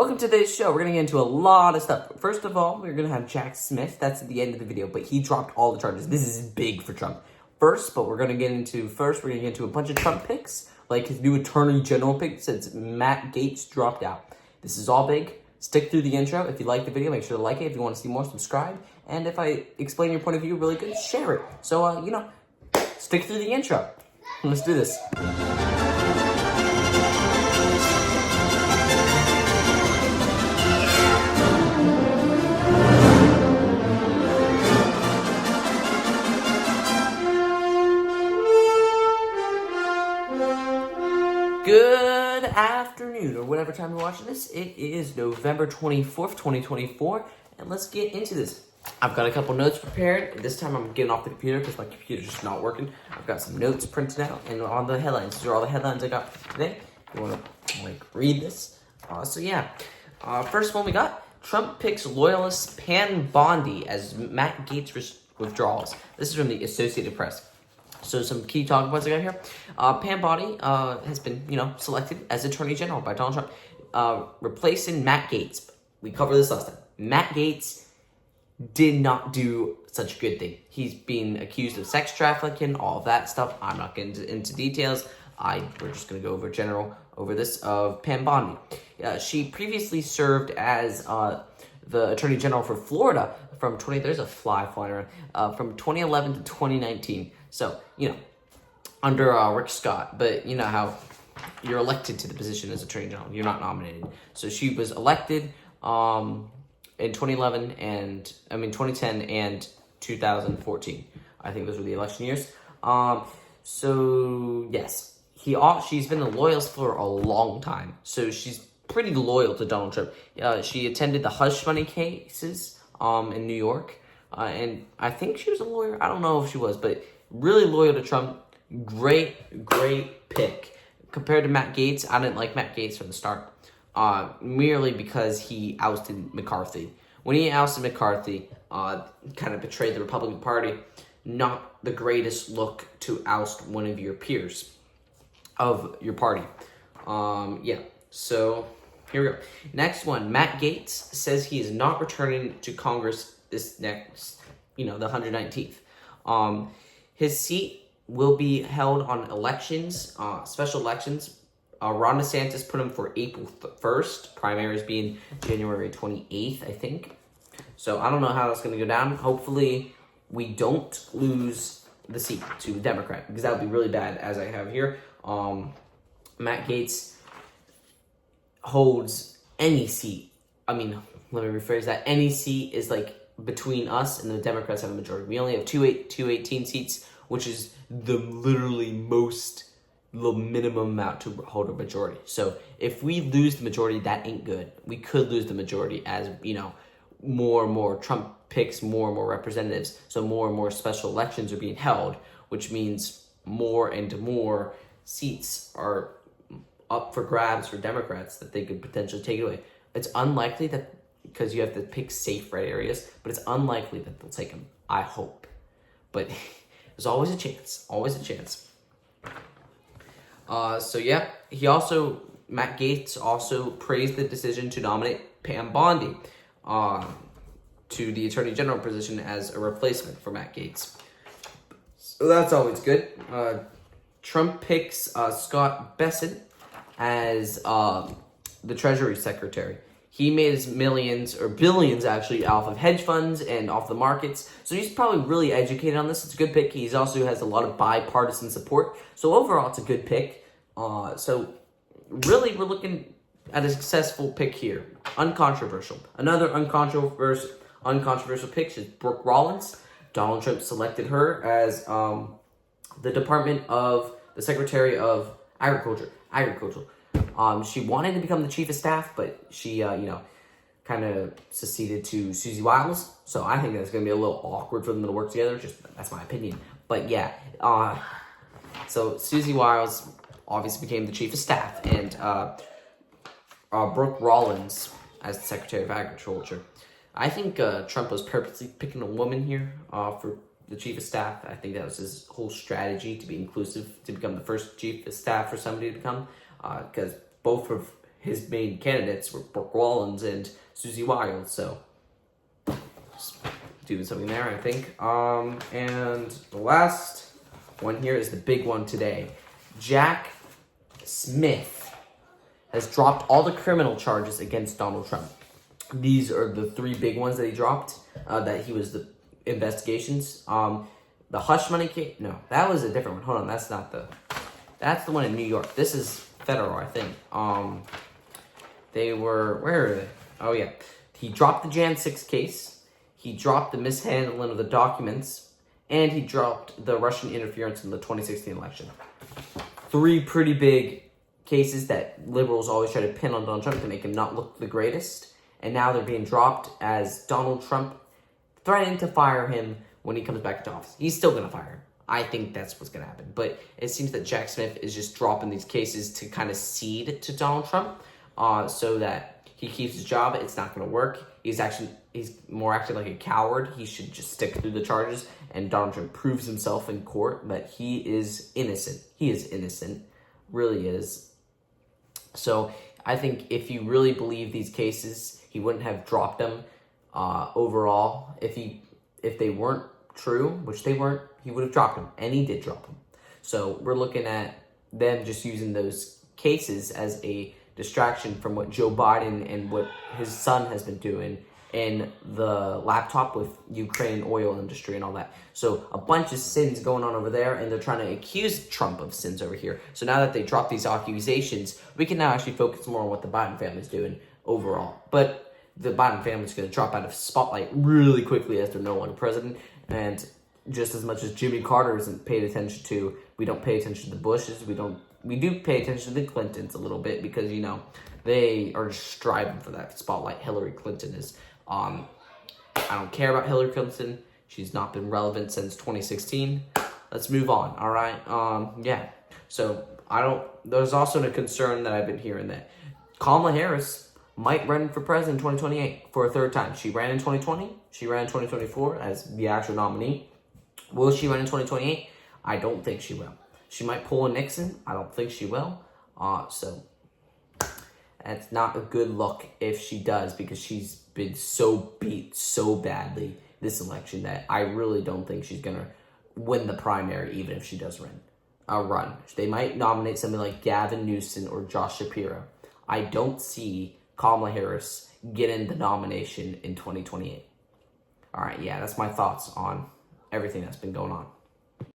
Welcome to today's show. We're going to get into a lot of stuff. First of all, we're going to have Jack Smith. That's at the end of the video, but he dropped all the charges. This is big for Trump. We're going to get into a bunch of Trump picks, like his new attorney general pick since Matt Gaetz dropped out. This is all big. Stick through the intro. If you like the video, make sure to like it. If you want to see more, subscribe. And if I explain your point of view really good, share it. So, stick through the intro. Let's do this. Good afternoon, or whatever time you're watching this. It is November 24th, 2024, and let's get into this. I've got a couple notes prepared. This time I'm getting off the computer because my computer's just not working. I've got some notes printed out, and on the headlines. These are all the headlines I got for today. If you want to, read this. First one we got, Trump picks loyalist Pam Bondi as Matt Gaetz withdrawals. This is from the Associated Press. So some key talking points I got here. Pam Bondi has been, selected as Attorney General by Donald Trump, replacing Matt Gaetz. We covered this last time. Matt Gaetz did not do such a good thing. He's being accused of sex trafficking, all of that stuff. I'm not getting into details. We're just going to go over this of Pam Bondi. She previously served as the Attorney General for Florida there's a fly flying around, from 2011 to 2019. So, under Rick Scott, but you know how you're elected to the position as Attorney General. You're not nominated. So she was elected in 2010 and 2014. I think those were the election years. So yes, she's been the loyalist for a long time. So she's pretty loyal to Donald Trump. She attended the hush money cases in New York, and I think she was a lawyer. I don't know if she was, but really loyal to Trump. Great pick. Compared to Matt Gaetz, I didn't like Matt Gaetz from the start, merely because he ousted McCarthy. When he ousted McCarthy, kind of betrayed the Republican Party. Not the greatest look to oust one of your peers of your party. So here we go. Next one, Matt Gaetz says he is not returning to Congress this next, the 119th. His seat will be held on elections, special elections. Ron DeSantis put him for April 1st, primaries being January 28th, I think. So I don't know how that's going to go down. Hopefully we don't lose the seat to the Democrat, because that would be really bad, as I have here. Matt Gaetz holds any seat. Let me rephrase that. Any seat is between us and the Democrats have a majority. We only have 218 seats, which is the minimum amount to hold a majority. So if we lose the majority, that ain't good. We could lose the majority as, more and more Trump picks more and more representatives. So more and more special elections are being held, which means more and more seats are up for grabs for Democrats that they could potentially take away. It's unlikely that, because you have to pick safe red areas, but it's unlikely that they'll take them. I hope. But there's always a chance. Always a chance. Matt Gaetz also praised the decision to nominate Pam Bondi to the Attorney General position as a replacement for Matt Gaetz. So that's always good. Trump picks Scott Bessent as the Treasury Secretary. He made his millions, or billions actually, off of hedge funds and off the markets. So he's probably really educated on this. It's a good pick. He also has a lot of bipartisan support. So overall, it's a good pick. So really, we're looking at a successful pick here. Uncontroversial. Another uncontroversial pick is Brooke Rollins. Donald Trump selected her as the Secretary of Agriculture. She wanted to become the chief of staff, but she, kind of seceded to Susie Wiles. So I think that's going to be a little awkward for them to work together. That's my opinion. But yeah, so Susie Wiles obviously became the chief of staff, and Brooke Rollins as the Secretary of Agriculture. I think Trump was purposely picking a woman here for the chief of staff. I think that was his whole strategy, to be inclusive, to become the first chief of staff for somebody to become, because both of his main candidates were Brooke Rollins and Susie Wild. So just doing something there, I think. And the last one here is the big one today. Jack Smith has dropped all the criminal charges against Donald Trump. These are the three big ones that he dropped, that he was the investigations. The hush money case, no, that was a different one. Hold on, that's the one in New York. This is federal, I think. Where are they? Oh yeah. He dropped the Jan 6 case, he dropped the mishandling of the documents, and he dropped the Russian interference in the 2016 election. Three pretty big cases that liberals always try to pin on Donald Trump to make him not look the greatest. And now they're being dropped as Donald Trump threatening to fire him when he comes back to office. He's still going to fire him. I think that's what's going to happen. But it seems that Jack Smith is just dropping these cases to kind of cede to Donald Trump, so that he keeps his job. It's not going to work. He's more acting like a coward. He should just stick through the charges. And Donald Trump proves himself in court that he is innocent. He is innocent. Really is. So I think if you really believe these cases, he wouldn't have dropped them overall. If they weren't true, which they weren't, he would have dropped them, and he did drop them. So we're looking at them just using those cases as a distraction from what Joe Biden and what his son has been doing in the laptop with Ukraine oil industry and all that. So a bunch of sins going on over there, and they're trying to accuse Trump of sins over here. So now that they dropped these accusations, we can now actually focus more on what the Biden family's doing overall. But the Biden family's going to drop out of spotlight really quickly after no one president. And just as much as Jimmy Carter isn't paid attention to, we don't pay attention to the Bushes. We do pay attention to the Clintons a little bit because, they are just striving for that spotlight. Hillary Clinton is. I don't care about Hillary Clinton. She's not been relevant since 2016. Let's move on, all right? Yeah. So there's also a concern that I've been hearing that Kamala Harris might run for president in 2028 for a third time. She ran in 2020. She ran in 2024 as the actual nominee. Will she run in 2028? I don't think she will. She might pull a Nixon. I don't think she will. So that's not a good look if she does, because she's been so beat so badly this election that I really don't think she's going to win the primary, even if she does run. They might nominate somebody like Gavin Newsom or Josh Shapiro. I don't see Kamala Harris getting the nomination in 2028. All right, yeah, that's my thoughts on everything that's been going on.